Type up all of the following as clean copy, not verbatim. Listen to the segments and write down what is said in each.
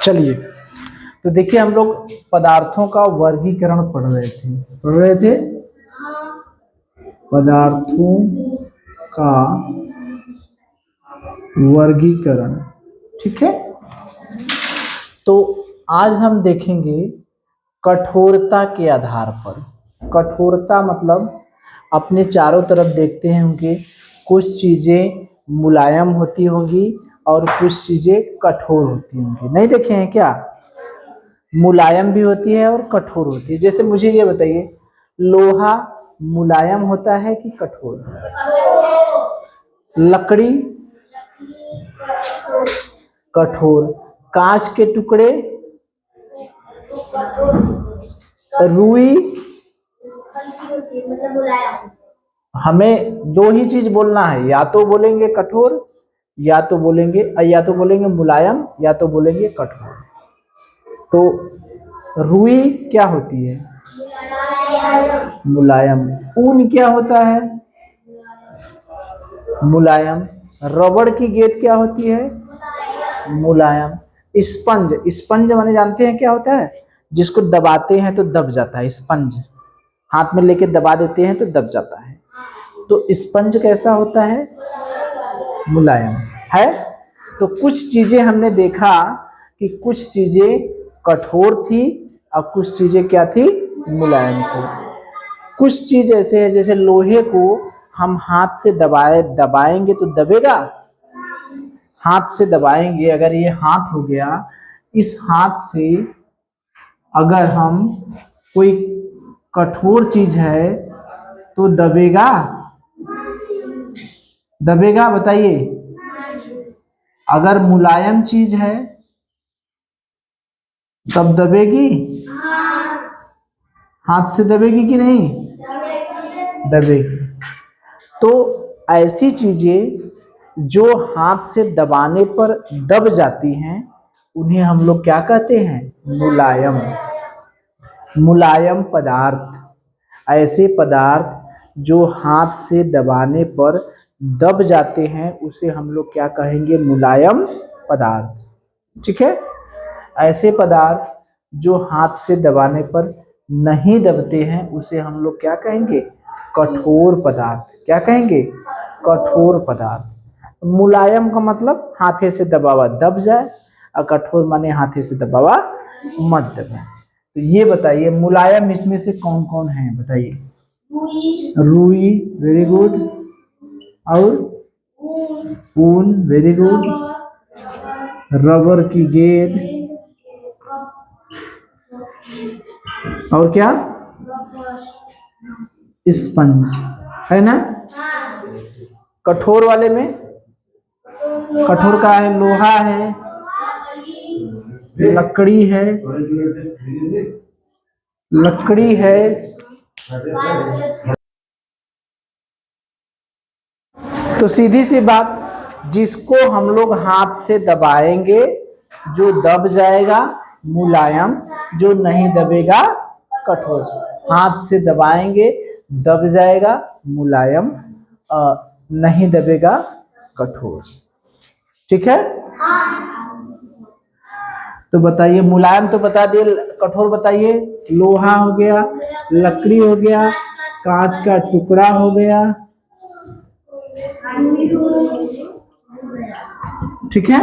चलिए, तो देखिए हम लोग पदार्थों का वर्गीकरण पढ़ रहे थे पदार्थों का वर्गीकरण। ठीक है, तो आज हम देखेंगे कठोरता के आधार पर। कठोरता मतलब अपने चारों तरफ देखते हैं उनके कुछ चीजें मुलायम होती होंगी और कुछ चीजें कठोर होती होंगी। नहीं देखे हैं क्या? मुलायम भी होती है और कठोर होती है। जैसे मुझे ये बताइए, लोहा मुलायम होता है कि कठोर? लकड़ी कठोर। कांच के टुकड़े, रुई, हमें दो ही चीज बोलना है, या तो बोलेंगे कठोर या तो बोलेंगे मुलायम या तो बोलेंगे कठोर। तो रुई क्या होती है? मुलायम। ऊन क्या होता है? मुलायम। रबड़ की गेंद क्या होती है? मुलायम। स्पंज, स्पंज माने जानते हैं क्या होता है? जिसको दबाते हैं तो दब जाता है। स्पंज हाथ में लेके दबा देते हैं तो दब जाता है। तो स्पंज कैसा होता है? मुलायम है। तो कुछ चीजें हमने देखा कि कुछ चीजें कठोर थी और कुछ चीजें क्या थी? मुलायम थी। कुछ चीज ऐसे है, जैसे लोहे को हम हाथ से दबाएंगे तो दबेगा। हाथ से दबाएंगे, अगर ये हाथ हो गया, इस हाथ से अगर हम कोई कठोर चीज है तो दबेगा? दबेगा बताइए। अगर मुलायम चीज है तब दबेगी? हाथ से दबेगी कि नहीं? दबेगी। तो ऐसी चीजें जो हाथ से दबाने पर दब जाती हैं उन्हें हम लोग क्या कहते हैं? मुलायम। मुलायम पदार्थ, ऐसे पदार्थ जो हाथ से दबाने पर दब जाते हैं उसे हम लोग क्या कहेंगे? मुलायम पदार्थ। ठीक है, ऐसे पदार्थ जो हाथ से दबाने पर नहीं दबते हैं उसे हम लोग क्या कहेंगे? कठोर पदार्थ। क्या कहेंगे? कठोर पदार्थ। मुलायम का मतलब हाथे से दबावा दब जाए और कठोर माने हाथे से दबावा मत दबे। तो ये बताइए मुलायम इसमें से कौन कौन है? बताइए। रुई, वेरी गुड। और ऊन, वेरी गुड। रबर की गेंद, और क्या? स्पंज, है ना? कठोर वाले में कठोर का है, लोहा है, लकड़ी है, तो सीधी सी बात, जिसको हम लोग हाथ से दबाएंगे जो दब जाएगा मुलायम, जो नहीं दबेगा कठोर। हाथ से दबाएंगे दब जाएगा मुलायम, नहीं दबेगा कठोर। ठीक है, तो बताइए मुलायम तो बता दिए, कठोर बताइए। लोहा हो गया, लकड़ी हो गया, कांच का टुकड़ा हो गया। ठीक है,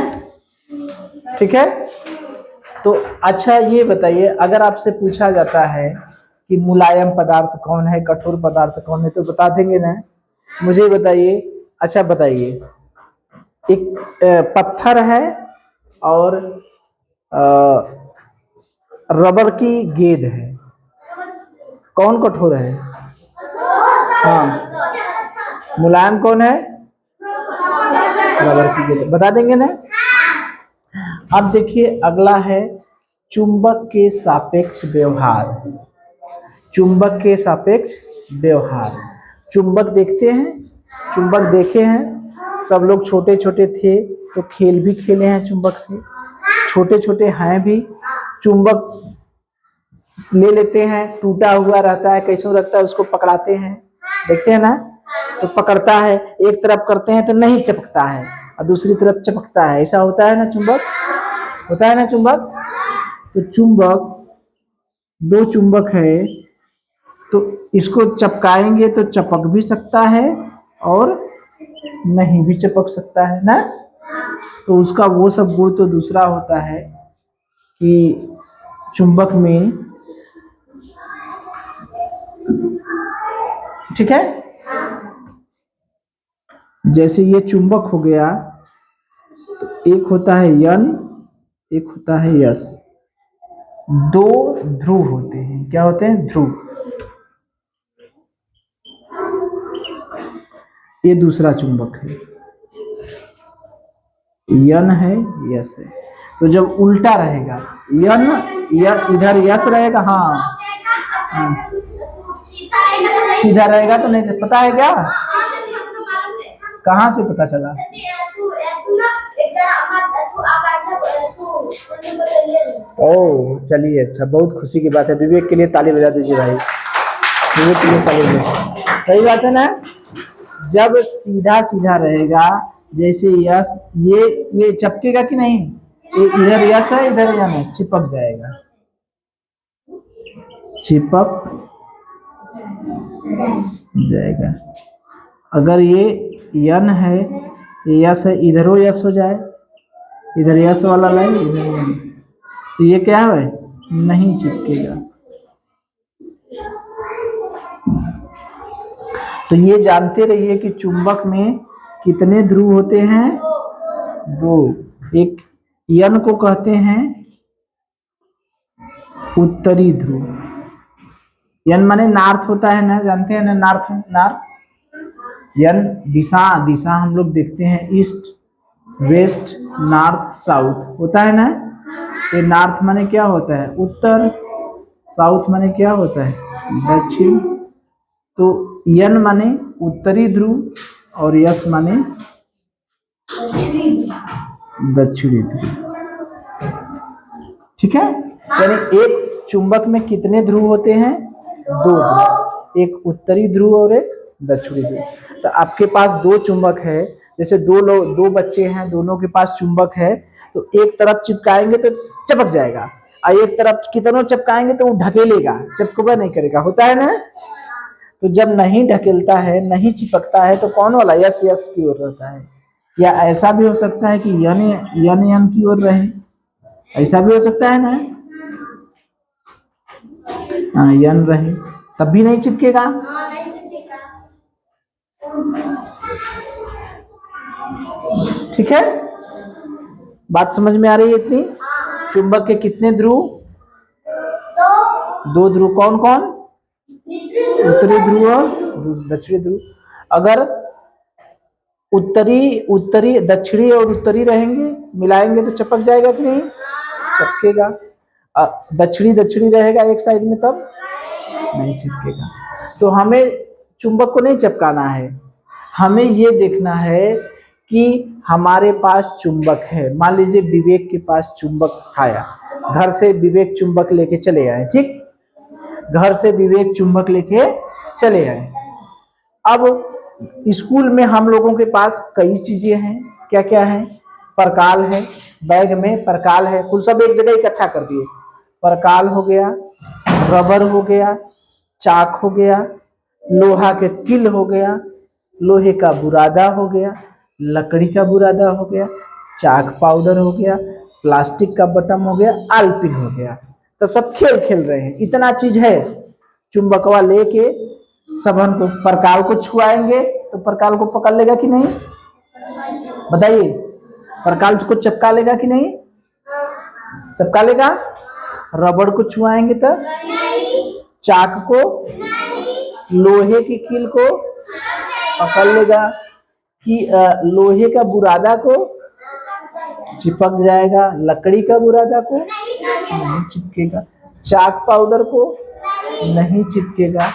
ठीक है। तो अच्छा ये बताइए, अगर आपसे पूछा जाता है कि मुलायम पदार्थ कौन है, कठोर पदार्थ कौन है, तो बता देंगे ना? मुझे बताइए। अच्छा बताइए, एक पत्थर है और रबर की गेंद है, कौन कठोर है? हाँ, मुलायम कौन है? रबर की गेंद। बता देंगे ना? अब देखिए अगला है चुंबक के सापेक्ष व्यवहार। चुंबक के सापेक्ष व्यवहार। चुंबक देखते हैं, चुंबक देखे हैं सब लोग। छोटे छोटे थे तो खेल भी खेले हैं चुंबक से, छोटे छोटे हैं भी। चुंबक ले लेते हैं, टूटा हुआ रहता है, कैसे रखता है, उसको पकड़ाते हैं, देखते हैं ना? तो पकड़ता है, एक तरफ करते हैं तो नहीं चिपकता है और दूसरी तरफ चिपकता है, ऐसा होता है ना चुंबक? होता है ना चुंबक। तो चुंबक, दो चुंबक है तो इसको चपकाएंगे तो चपक भी सकता है और नहीं भी चपक सकता है ना। तो उसका वो सब गुण तो दूसरा होता है कि चुंबक में, ठीक है, जैसे ये चुंबक हो गया तो एक होता है यन, एक होता है यस। दो ध्रुव होते हैं, क्या होते हैं, ध्रुव। ये दूसरा चुंबक है, यन है, यस है। तो जब उल्टा रहेगा, यन इधर यस रहेगा, हाँ, सीधा रहेगा तो नहीं पता है क्या, कहाँ से पता चला। ओह चलिए, अच्छा, बहुत खुशी की बात है। विवेक के लिए ताली बजा दीजिए भाई, विवेक के लिए ताली बजा। सही बात है ना। जब सीधा सीधा रहेगा, जैसे यस, ये चपकेगा कि नहीं, ये इधर यस है इधर यन है, चिपक जाएगा, चिपक जाएगा। अगर ये यन है, ये यस है, इधरो यस हो जाए, इधर यस वाला लाइन इधर यन, तो ये क्या है, नहीं चिपकेगा। तो ये जानते रहिए कि चुंबक में कितने ध्रुव होते हैं, दो। एक यन को कहते हैं उत्तरी ध्रुव, यन माने नॉर्थ होता है ना, जानते हैं ना, नॉर्थ, नॉर्थ। यन दिशा, दिशा हम लोग देखते हैं ईस्ट वेस्ट नॉर्थ साउथ होता है ना। ये नॉर्थ माने क्या होता है, उत्तर, साउथ माने क्या होता है, दक्षिण। तो यन माने उत्तरी ध्रुव और यस माने दक्षिणी ध्रुव, ठीक है। यानी एक चुंबक में कितने ध्रुव होते हैं, दो ध्रुव, एक उत्तरी ध्रुव और एक दक्षिणी ध्रुव। तो आपके पास दो चुंबक है, जैसे दो बच्चे हैं, दोनों के पास चुंबक है, तो एक तरफ चिपकाएंगे तो चपक जाएगा, और एक तरफ कितनों चिपकाएंगे तो वो ढकेलेगा, चिपकेगा नहीं करेगा, होता है ना। तो जब नहीं ढकेलता है, नहीं चिपकता है, तो कौन वाला, यस यस की ओर रहता है। या ऐसा भी हो सकता है कि यन यन यन की ओर रहे, ऐसा भी हो सकता है ना, हाँ, यन रहे तब भी नहीं चिपकेगा। ठीक है, बात समझ में आ रही है इतनी। चुंबक के कितने ध्रुव, दो ध्रुव। कौन कौन, उत्तरी ध्रुव और दक्षिणी ध्रुव। अगर उत्तरी दक्षिणी और उत्तरी रहेंगे, मिलाएंगे तो चपक जाएगा कि नहीं, चपकेगा। दक्षिणी दक्षिणी रहेगा एक साइड में तब नहीं चिपकेगा। तो हमें चुंबक को नहीं चिपकाना है, हमें ये देखना है कि हमारे पास चुंबक है। मान लीजिए विवेक के पास चुंबक आया, घर से विवेक चुंबक लेके चले आए, ठीक, घर से विवेक चुंबक लेके चले आए। अब स्कूल में हम लोगों के पास कई चीजें हैं, क्या क्या है, परकाल है, बैग में परकाल है, कुल सब एक जगह इकट्ठा कर दिए। परकाल हो गया, रबर हो गया, चाक हो गया, लोहा के किल हो गया, लोहे का बुरादा हो गया, लकड़ी का बुरादा हो गया, चाक पाउडर हो गया, प्लास्टिक का बटन हो गया, आलपिन हो गया। तो सब खेल खेल रहे हैं, इतना चीज है। चुंबकवा लेके सबन को परकाल को छुआएंगे तो परकाल को पकड़ लेगा कि नहीं, बताइए, परकाल को चिपका लेगा कि नहीं, चिपका लेगा। रबड़ को छुआएंगे तो, चाक को, लोहे की कील को पकड़ लेगा, कि लोहे का बुरादा को चिपक जाएगा, लकड़ी का बुरादा को नहीं चिपकेगा, चाक पाउडर को नहीं चिपकेगा,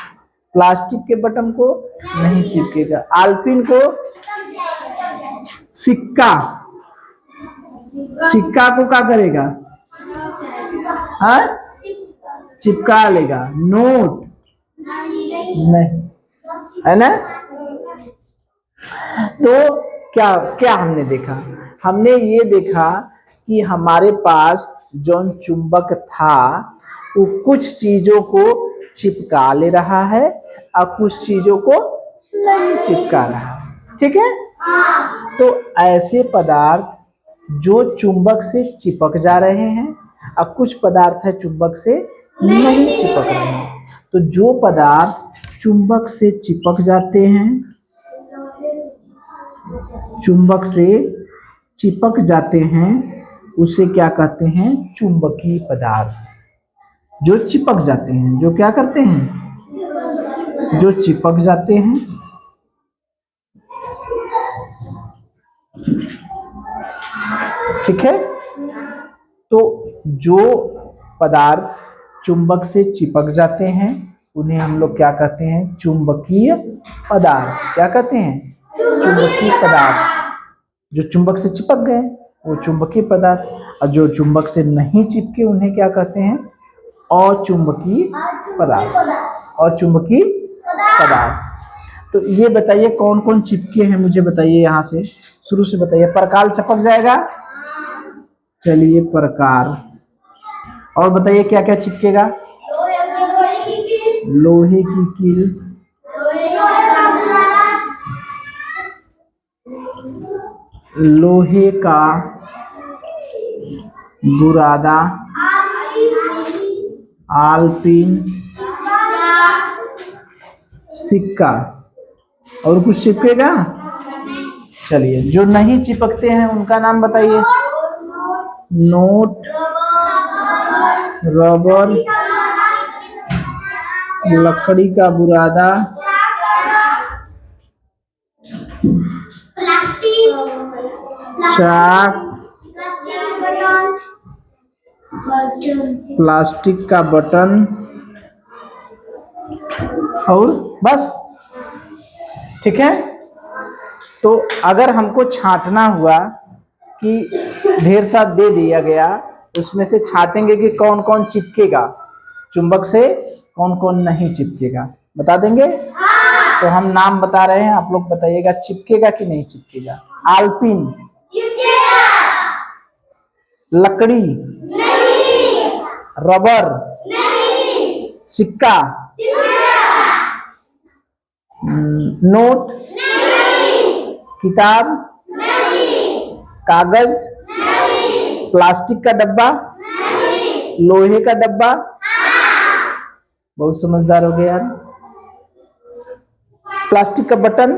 प्लास्टिक के बटन को नहीं चिपकेगा, आलपिन को, सिक्का, सिक्का को क्या करेगा, हाँ, चिपका लेगा, नोट नहीं, है ना। तो क्या क्या हमने देखा, हमने ये देखा कि हमारे पास जो चुंबक था वो कुछ चीजों को चिपका ले रहा है और कुछ चीजों को नहीं चिपका रहा है, ठीक है। तो ऐसे पदार्थ जो चुंबक से चिपक जा रहे हैं और कुछ पदार्थ है चुंबक से नहीं चिपक रहे हैं। तो जो पदार्थ चुंबक से चिपक जाते हैं, चुंबक से चिपक जाते हैं, उसे क्या कहते हैं? चुंबकीय पदार्थ। जो चिपक जाते हैं, जो क्या करते हैं? जो चिपक जाते हैं, ठीक है। तो जो पदार्थ चुंबक से चिपक जाते हैं उन्हें हम लोग क्या कहते हैं? चुंबकीय पदार्थ। क्या कहते हैं? चुंबकीय पदार्थ। जो चुंबक से चिपक गए वो चुंबकीय पदार्थ, और जो चुंबक से नहीं चिपके उन्हें क्या कहते हैं? अचुंबकीय पदार्थ। अचुंबकीय पदार्थ। तो ये बताइए कौन कौन चिपके हैं, मुझे बताइए, यहाँ से शुरू से बताइए। प्रकाल चिपक जाएगा, चलिए प्रकार। और बताइए क्या क्या चिपकेगा? लोहे की कील, लोहे का बुरादा, आलपीन, सिक्का। और कुछ चिपकेगा? चलिए जो नहीं चिपकते हैं उनका नाम बताइए। नोट, रबर, लकड़ी का बुरादा, चाक, प्लास्टिक का बटन, और बस, ठीक है। तो अगर हमको छांटना हुआ कि ढेर सा दे दिया गया, उसमें से छांटेंगे कि कौन कौन चिपकेगा चुंबक से, कौन कौन नहीं चिपकेगा, बता देंगे? तो हम नाम बता रहे हैं, आप लोग बताइएगा चिपकेगा कि नहीं चिपकेगा। आलपीन, लकड़ी, रबर, सिक्का, नोट, किताब, कागज, प्लास्टिक का डब्बा, लोहे का डब्बा। बहुत समझदार हो गए यार। प्लास्टिक का बटन,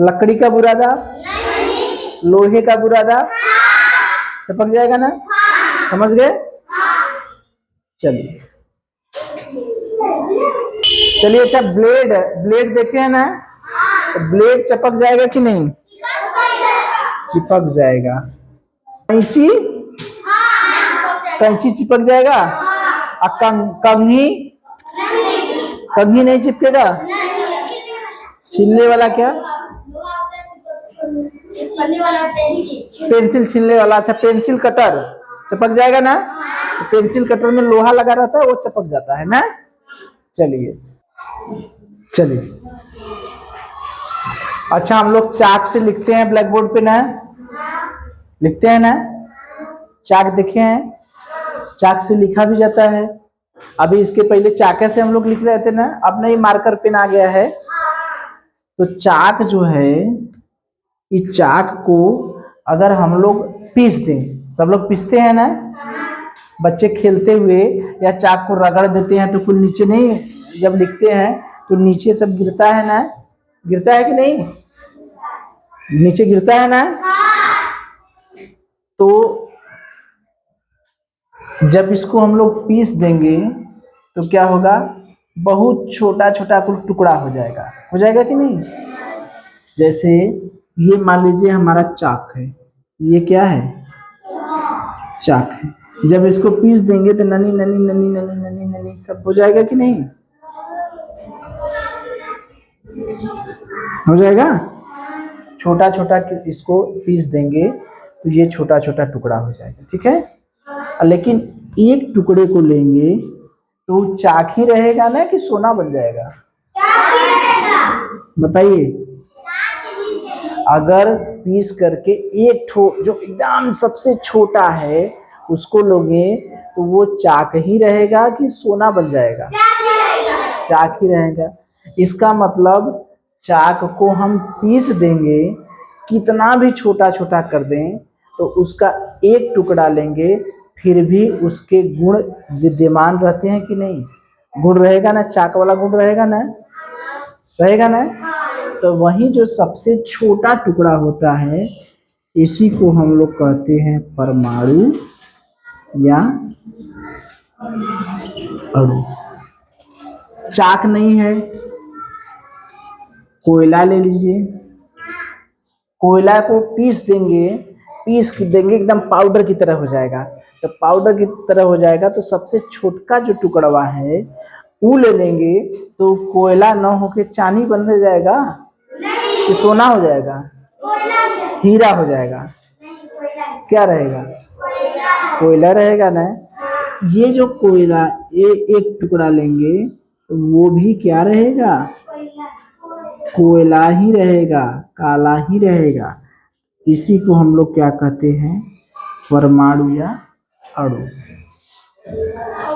लकड़ी का बुरादा, लोहे का बुरादा, चिपक जाएगा ना? समझ गए? चलिए चलिए। अच्छा ब्लेड, ब्लेड देखे हैं ना? तो ब्लेड चिपक जाएगा कि नहीं? चिपक जाएगा। कैंची, कैंची चिपक जाएगा। और कंघी, कंघी नहीं चिपकेगा। छीलने वाला क्या? पेंसिल छीलने वाला। अच्छा पेंसिल कटर चिपक जाएगा ना? तो पेंसिल कटर में लोहा लगा रहता है, वो चिपक जाता है ना। चलिए चलिए। अच्छा हम लोग चाक से लिखते हैं ब्लैक बोर्ड पे ना, लिखते हैं ना? चाक देखे हैं? चाक से लिखा भी जाता है। अभी इसके पहले चाके से हम लोग लिख रहे थे ना, अब नहीं मार्कर पेन आ गया है। तो चाक जो है, इस चाक को अगर हम लोग पीस दें, सब लोग पीसते हैं ना, बच्चे खेलते हुए या चाक को रगड़ देते हैं तो कुछ नीचे नहीं, जब लिखते हैं तो नीचे सब गिरता है ना, गिरता है कि नहीं? नीचे गिरता है ना। तो जब इसको हम लोग पीस देंगे तो क्या होगा? बहुत छोटा छोटा कुछ टुकड़ा हो जाएगा कि नहीं? जैसे ये मान लीजिए हमारा चाक है, ये क्या है? चाक है। जब इसको पीस देंगे तो ननी ननी ननी ननी ननी ननी सब हो जाएगा कि नहीं? हो जाएगा। छोटा छोटा इसको पीस देंगे तो ये छोटा छोटा टुकड़ा हो जाएगा, ठीक है। लेकिन एक टुकड़े को लेंगे तो चाक ही रहेगा ना कि सोना बन जाएगा? बताइए। अगर पीस करके एक ठो जो एकदम सबसे छोटा है उसको लोगे तो वो चाक ही रहेगा कि सोना बन जाएगा? चाक ही रहेगा। इसका मतलब चाक को हम पीस देंगे, कितना भी छोटा छोटा कर दें तो उसका एक टुकड़ा लेंगे फिर भी उसके गुण विद्यमान रहते हैं कि नहीं? गुण रहेगा ना, चाक वाला गुण रहेगा ना, रहेगा ना। तो वही जो सबसे छोटा टुकड़ा होता है इसी को हम लोग कहते हैं परमाणु या अणु। चाक नहीं है, कोयला ले लीजिए, कोयला को पीस देंगे, पीस देंगे एकदम पाउडर की तरह हो जाएगा। तो पाउडर की तरह हो जाएगा तो सबसे छोटका जो टुकड़ा है वो ले लेंगे तो कोयला न होके चांदी बन जाएगा कि सोना हो जाएगा, हीरा हो जाएगा, क्या रहेगा? कोयला रहेगा ना। ये जो कोयला ये एक टुकड़ा लेंगे तो वो भी क्या रहेगा? कोयला ही रहेगा, काला ही रहेगा। इसी को हम लोग क्या कहते हैं? परमाणु या अणु।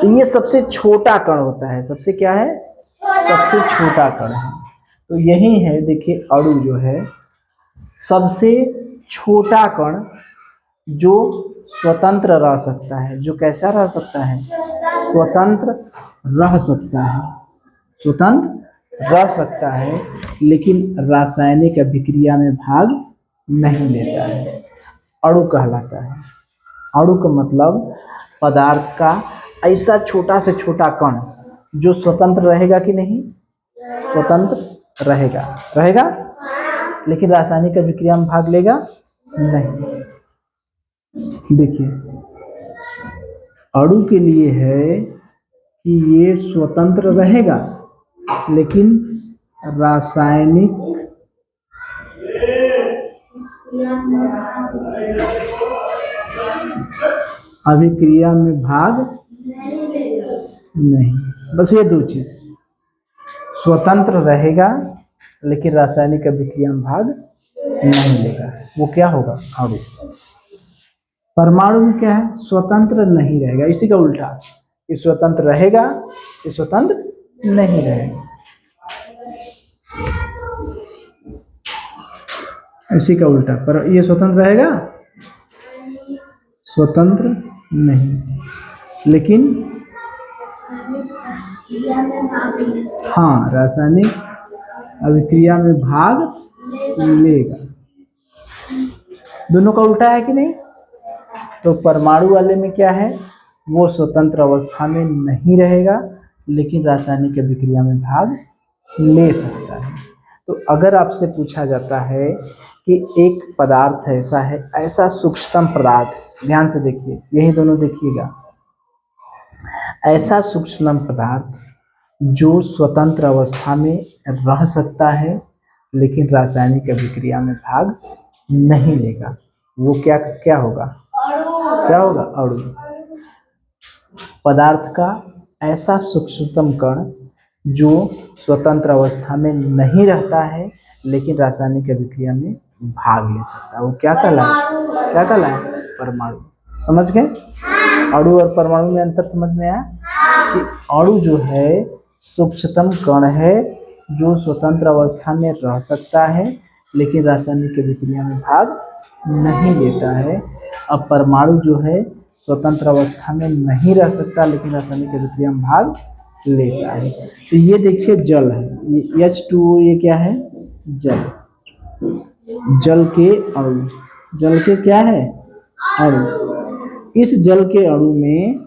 तो ये सबसे छोटा कण होता है। सबसे क्या है? सबसे छोटा कण है। तो यही है, देखिए अणु जो है सबसे छोटा कण जो स्वतंत्र रह सकता है। जो कैसा रह सकता है? स्वतंत्र रह सकता है, स्वतंत्र रह सकता है लेकिन रासायनिक अभिक्रिया में भाग नहीं लेता है, अणु कहलाता है। अणु का मतलब पदार्थ का ऐसा छोटा से छोटा कण जो स्वतंत्र रहेगा कि नहीं? स्वतंत्र रहेगा, रहेगा लेकिन रासायनिक अभिक्रिया में भाग लेगा नहीं। देखिए अणु के लिए है कि ये स्वतंत्र रहेगा लेकिन रासायनिक अभिक्रिया में भाग नहीं। बस ये दो चीज, स्वतंत्र रहेगा लेकिन रासायनिक अभिक्रिया में भाग नहीं लेगा, वो क्या होगा? अणु। परमाणु में क्या है? स्वतंत्र नहीं रहेगा। इसी का उल्टा, ये स्वतंत्र रहेगा, ये स्वतंत्र नहीं रहेगा। इसी का उल्टा, पर ये स्वतंत्र रहेगा, स्वतंत्र नहीं, लेकिन हाँ रासायनिक अभिक्रिया में भाग लेगा। दोनों का उल्टा है कि नहीं? तो परमाणु वाले में क्या है? वो स्वतंत्र अवस्था में नहीं रहेगा लेकिन रासायनिक अभिक्रिया में भाग ले सकता है। तो अगर आपसे पूछा जाता है कि एक पदार्थ ऐसा है, ऐसा सूक्ष्मतम पदार्थ, ध्यान से देखिए, यही दोनों देखिएगा, ऐसा सूक्ष्मतम पदार्थ जो स्वतंत्र अवस्था में रह सकता है लेकिन रासायनिक अभिक्रिया में भाग नहीं लेगा, वो क्या क्या होगा? क्या होगा? अणु। पदार्थ का ऐसा सूक्ष्मतम कण जो स्वतंत्र अवस्था में नहीं रहता है लेकिन रासायनिक अभिक्रिया में भाग ले सकता है, वो क्या कहलाए? क्या कहलाए? परमाणु। समझ गए? अणु और परमाणु में अंतर समझ में आया कि अणु जो है सूक्ष्मतम कण है जो स्वतंत्र अवस्था में रह सकता है लेकिन रासायनिक अभिक्रिया में भाग नहीं लेता है। अब परमाणु जो है स्वतंत्र अवस्था में नहीं रह सकता लेकिन रासायनिक अभिक्रिया में भाग लेता है। तो ये देखिए जल है, ये H2O, ये क्या है? जल। जल के अणु, जल के क्या है? अणु। इस जल के अणु में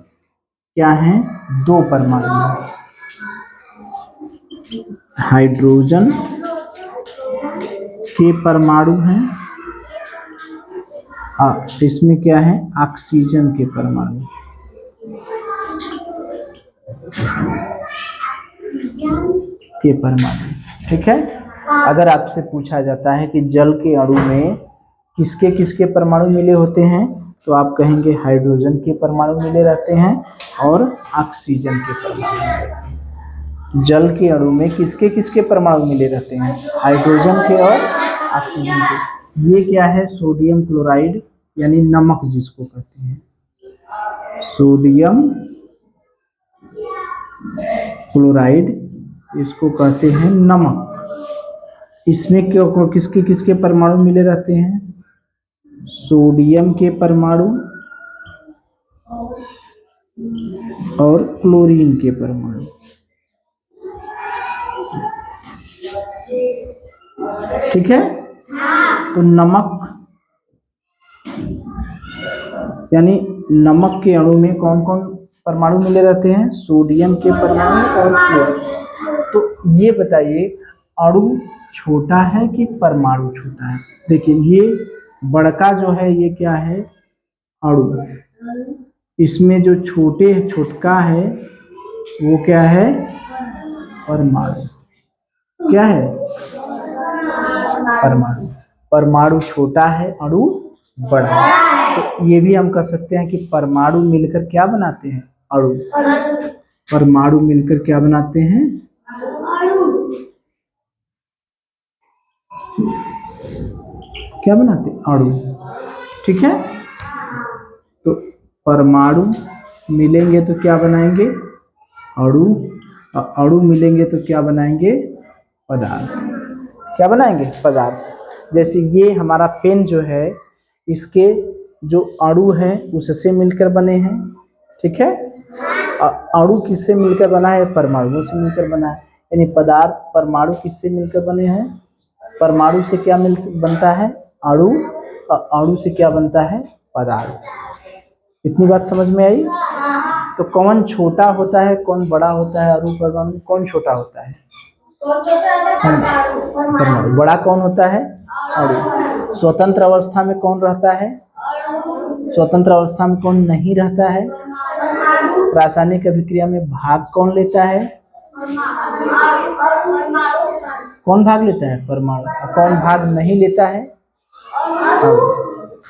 क्या है? दो परमाणु, हाइड्रोजन के परमाणु हैं और इसमें क्या है? ऑक्सीजन के परमाणु। के परमाणु, ठीक है। अगर आपसे पूछा जाता है कि जल के अणु में किसके किसके परमाणु मिले होते हैं तो आप कहेंगे हाइड्रोजन के परमाणु मिले रहते हैं और ऑक्सीजन के परमाणु। जल के अणु में किसके किसके परमाणु मिले रहते हैं? हाइड्रोजन के और ऑक्सीजन के। ये क्या है? सोडियम क्लोराइड यानी नमक जिसको कहते हैं, सोडियम क्लोराइड इसको कहते हैं नमक। इसमें क्यों किसके किसके परमाणु मिले रहते हैं? सोडियम के परमाणु और क्लोरीन के परमाणु। ठीक है, तो नमक यानी नमक के अणु में कौन कौन परमाणु मिले रहते हैं? सोडियम के परमाणु और क्लोरीन। तो ये बताइए अणु छोटा है कि परमाणु छोटा है? देखिए ये बड़का जो है ये क्या है? अणु। इसमें जो छोटका है वो क्या है? परमाणु। क्या है? परमाणु। परमाणु छोटा है, अणु बड़ा है। तो ये भी हम कह सकते हैं कि परमाणु मिलकर क्या बनाते हैं? अणु। परमाणु मिलकर क्या बनाते हैं? क्या बनाते? अणु। ठीक है, तो परमाणु मिलेंगे तो क्या बनाएंगे? अणु। अणु मिलेंगे तो क्या बनाएंगे? पदार्थ। क्या बनाएंगे? पदार्थ। जैसे ये हमारा पेन जो है, इसके जो अणु है उससे मिलकर बने हैं। ठीक है, अणु किससे मिलकर बना है? परमाणु से मिलकर बना है। यानी पदार्थ परमाणु किससे मिलकर बने हैं? परमाणु से क्या बनता है? अणु। अणु से क्या बनता है? पदार्थ। इतनी बात समझ में आई? तो कौन छोटा होता है, कौन बड़ा होता है? अणु परमाणु कौन छोटा होता है? परमाणु। बड़ा कौन होता है? अणु। स्वतंत्र अवस्था में कौन रहता है? स्वतंत्र अवस्था में कौन नहीं रहता है? रासायनिक अभिक्रिया में भाग कौन लेता है? कौन भाग लेता है? परमाणु। कौन भाग नहीं लेता है?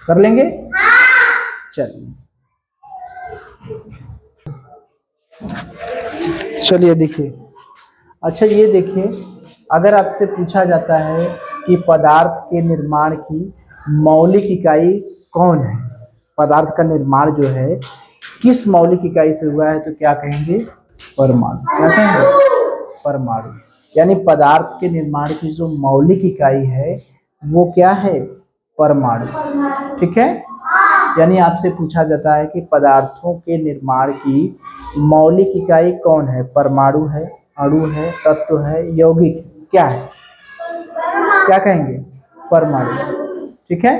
कर लेंगे? चलिए चलिए देखिए। अच्छा ये देखिए, अगर आपसे पूछा जाता है कि पदार्थ के निर्माण की मौलिक इकाई कौन है? पदार्थ का निर्माण जो है किस मौलिक इकाई से हुआ है? तो क्या कहेंगे? परमाणु। क्या कहेंगे? परमाणु। यानी पदार्थ के निर्माण की जो मौलिक इकाई है वो क्या है? परमाणु। ठीक है, यानी आपसे पूछा जाता है कि पदार्थों के निर्माण की मौलिक इकाई कौन है? परमाणु है, अणु है, तत्व है, यौगिक क्या है? क्या कहेंगे? परमाणु। ठीक है,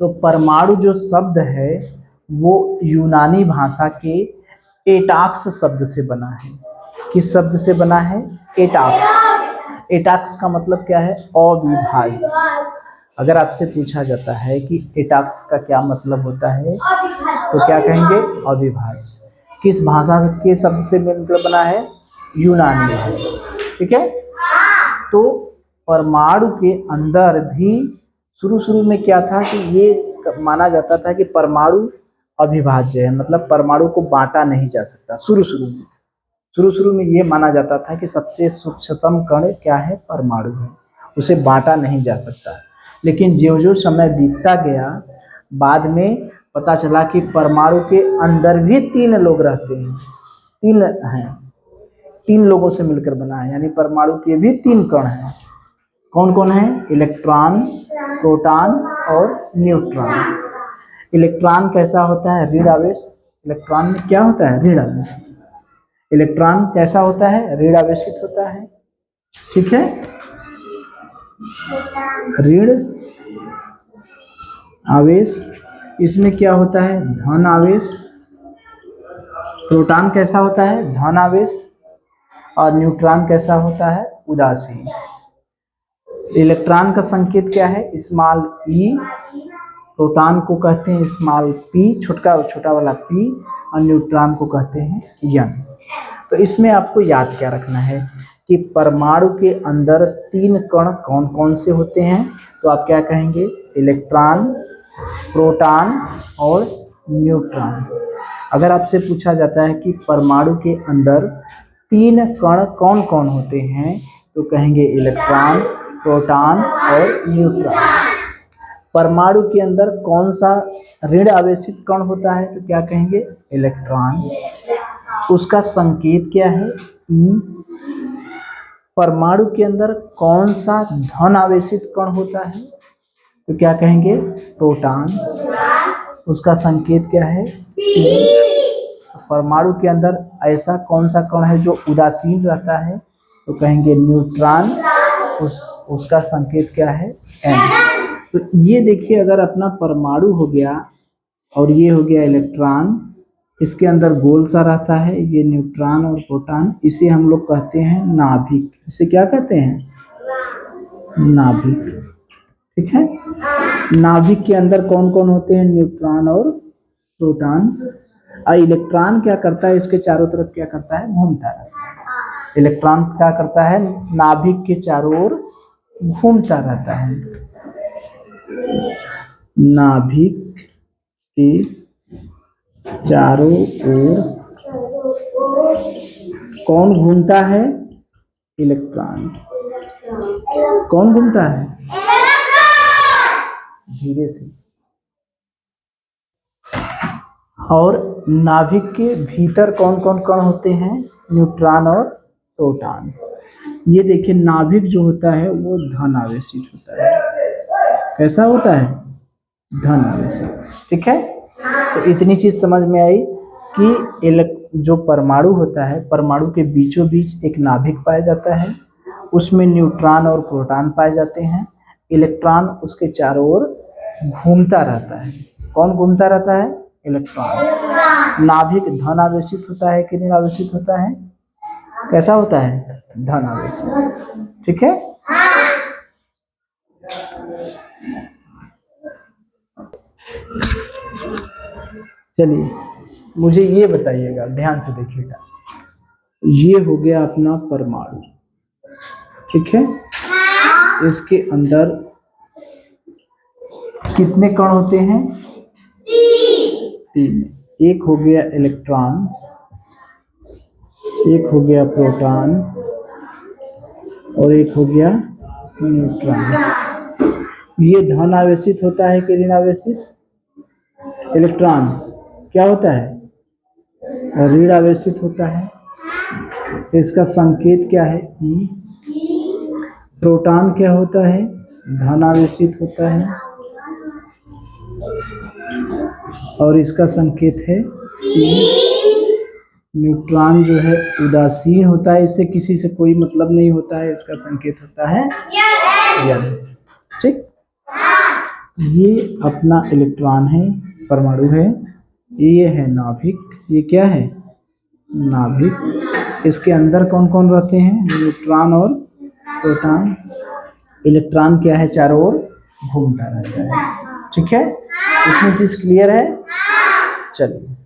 तो परमाणु जो शब्द है वो यूनानी भाषा के एटाक्स शब्द से बना है। किस शब्द से बना है? एटाक्स। एटाक्स का मतलब क्या है? अविभाज्य। अगर आपसे पूछा जाता है कि एटाक्स का क्या मतलब होता है तो क्या कहेंगे? अविभाज्य। किस भाषा के शब्द से मिलकर बना है? यूनानी भाषा। ठीक है, तो परमाणु के अंदर भी शुरू में क्या था कि ये माना जाता था कि परमाणु अविभाज्य है, मतलब परमाणु को बांटा नहीं जा सकता। शुरू में ये माना जाता था कि सबसे सूक्ष्मतम कण क्या है? परमाणु है, उसे बांटा नहीं जा सकता। लेकिन जो समय बीतता गया, बाद में पता चला कि परमाणु के अंदर भी 3 लोग रहते हैं। 3 हैं, 3 लोगों से मिलकर बना है। यानी परमाणु के भी 3 कण हैं। कौन कौन है? इलेक्ट्रॉन, प्रोटॉन और न्यूट्रॉन। इलेक्ट्रॉन कैसा होता है? ऋण आवेश। इलेक्ट्रॉन में क्या होता है? ऋण आवेश। इलेक्ट्रॉन कैसा होता है? ऋण आवेशित होता है। ठीक है, ऋण आवेश। इसमें क्या होता है? धन आवेश। प्रोटॉन कैसा होता है? धन आवेश। और न्यूट्रॉन कैसा होता है? उदासीन। इलेक्ट्रॉन का संकेत क्या है? स्मॉल ई। प्रोटॉन को कहते हैं स्मॉल पी, छोटा वाला पी। और न्यूट्रॉन को कहते हैं एन। तो इसमें आपको याद क्या रखना है कि परमाणु के अंदर 3 कण कौन कौन से होते हैं? तो आप क्या कहेंगे? इलेक्ट्रॉन, प्रोटॉन और न्यूट्रॉन। अगर आपसे पूछा जाता है कि परमाणु के अंदर 3 कण कौन कौन होते हैं तो कहेंगे इलेक्ट्रॉन, प्रोटॉन और न्यूट्रॉन। परमाणु के अंदर कौन सा ऋण आवेशित कण होता है तो क्या कहेंगे? इलेक्ट्रॉन। उसका संकेत क्या है? ई। परमाणु के अंदर कौन सा धन आवेशित कण होता है तो क्या कहेंगे? प्रोटॉन। उसका संकेत क्या है? ई। परमाणु के अंदर ऐसा कौन सा कण है जो उदासीन रहता है तो कहेंगे न्यूट्रॉन। उसका संकेत क्या है? एन। तो ये देखिए, अगर अपना परमाणु हो गया और ये हो गया इलेक्ट्रॉन, इसके अंदर गोल सा रहता है, ये न्यूट्रॉन और प्रोटॉन, इसे हम लोग कहते हैं नाभिक। इसे क्या कहते हैं? नाभिक। ठीक है। नाभिक के अंदर कौन कौन होते हैं? न्यूट्रॉन और प्रोटॉन। और इलेक्ट्रॉन क्या करता है? इसके चारों तरफ क्या करता है? घूमता रहता है। इलेक्ट्रॉन क्या करता है? नाभिक के चारों ओर घूमता रहता है। नाभिक के चारों ओर कौन घूमता है? इलेक्ट्रॉन। कौन घूमता है? धीरे से। और नाभिक के भीतर कौन कौन कण होते हैं? न्यूट्रॉन और प्रोटॉन। ये देखिए, नाभिक जो होता है वो धन आवेशित होता है। कैसा होता है? धन आवेशित। ठीक है। तो इतनी चीज समझ में आई कि जो परमाणु होता है, परमाणु के बीचों बीच एक नाभिक पाया जाता है, उसमें न्यूट्रॉन और प्रोटॉन पाए जाते हैं। इलेक्ट्रॉन उसके चारों ओर घूमता रहता है। कौन घूमता रहता है? इलेक्ट्रॉन। नाभिक धन आवेशित होता है कि ऋण आवेशित होता है? कैसा होता है? धन आवेशित। ठीक है। चलिए, मुझे ये बताइएगा, ध्यान से देखिएगा। ये हो गया अपना परमाणु। ठीक है। इसके अंदर कितने कण होते हैं? 3। एक हो गया इलेक्ट्रॉन, एक हो गया प्रोटॉन और एक हो गया न्यूट्रॉन। ये धन आवेशित होता है कि ऋण आवेशित? इलेक्ट्रॉन क्या होता है? ऋण आवेशित होता है। इसका संकेत क्या है? ई। प्रोटॉन क्या होता है? धन आवेशित होता है और इसका संकेत है ई। न्यूट्रॉन जो है उदासीन होता है, इससे किसी से कोई मतलब नहीं होता है, इसका संकेत होता है यन। ठीक। ये अपना इलेक्ट्रॉन है, परमाणु है। ये है नाभिक। ये क्या है? नाभिक। इसके अंदर कौन कौन रहते हैं? न्यूट्रॉन और प्रोटॉन। इलेक्ट्रॉन क्या है? चारों ओर घूमता रहता है। ठीक है। इतनी चीज क्लियर है? चलिए।